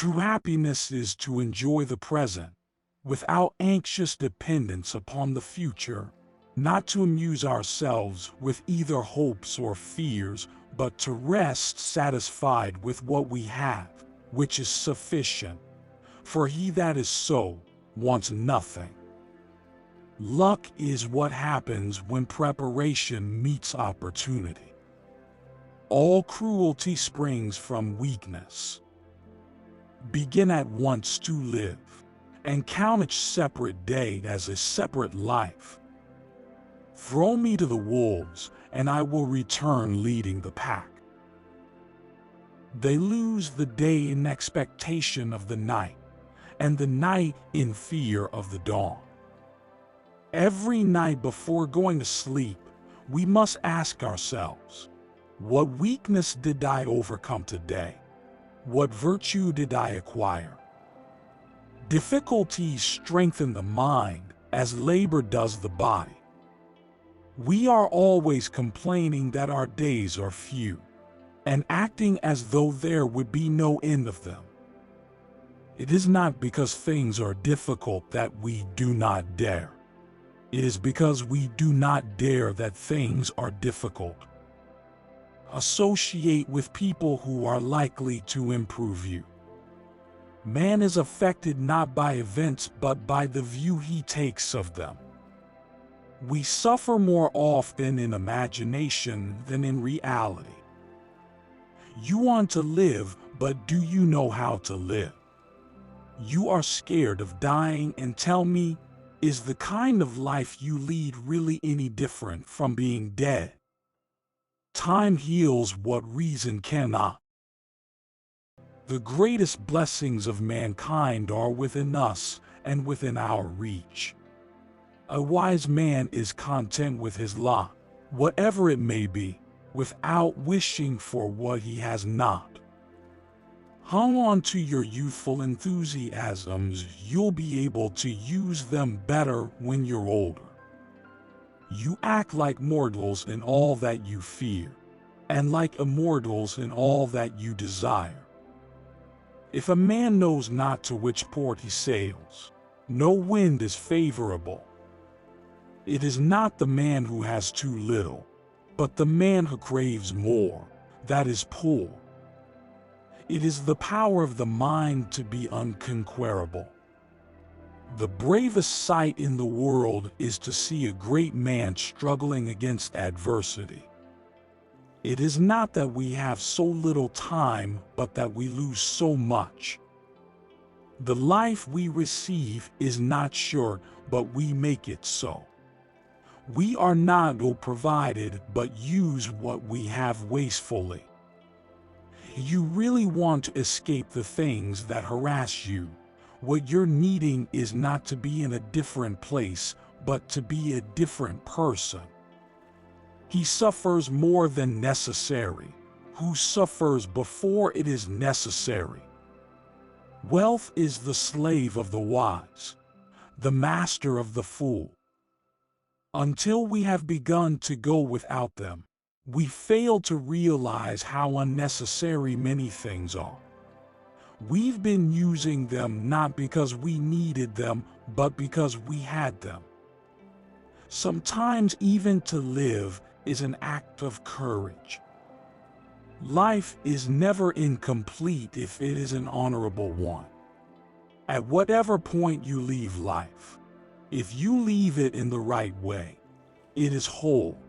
True happiness is to enjoy the present, without anxious dependence upon the future, not to amuse ourselves with either hopes or fears, but to rest satisfied with what we have, which is sufficient. For he that is so wants nothing. Luck is what happens when preparation meets opportunity. All cruelty springs from weakness. Begin at once to live, and count each separate day as a separate life. Throw me to the wolves, and I will return leading the pack. They lose the day in expectation of the night, and the night in fear of the dawn. Every night before going to sleep, we must ask ourselves, what weakness did I overcome today? What virtue did I acquire? Difficulties strengthen the mind as labor does the body. We are always complaining that our days are few, and acting as though there would be no end of them. It is not because things are difficult that we do not dare. It is because we do not dare that things are difficult. Associate with people who are likely to improve you. Man is affected not by events but by the view he takes of them. We suffer more often in imagination than in reality. You want to live, but do you know how to live? You are scared of dying, and tell me, is the kind of life you lead really any different from being dead? Time heals what reason cannot. The greatest blessings of mankind are within us and within our reach. A wise man is content with his lot, whatever it may be, without wishing for what he has not. Hang on to your youthful enthusiasms, you'll be able to use them better when you're older. You act like mortals in all that you fear, and like immortals in all that you desire. If a man knows not to which port he sails, no wind is favorable. It is not the man who has too little, but the man who craves more, that is poor. It is the power of the mind to be unconquerable. The bravest sight in the world is to see a great man struggling against adversity. It is not that we have so little time, but that we lose so much. The life we receive is not short, but we make it so. We are not provided, but use what we have wastefully. You really want to escape the things that harass you. What you're needing is not to be in a different place, but to be a different person. He suffers more than necessary, who suffers before it is necessary. Wealth is the slave of the wise, the master of the fool. Until we have begun to go without them, we fail to realize how unnecessary many things are. We've been using them not because we needed them, but because we had them. Sometimes even to live is an act of courage. Life is never incomplete if it is an honorable one. At whatever point you leave life, if you leave it in the right way, it is whole.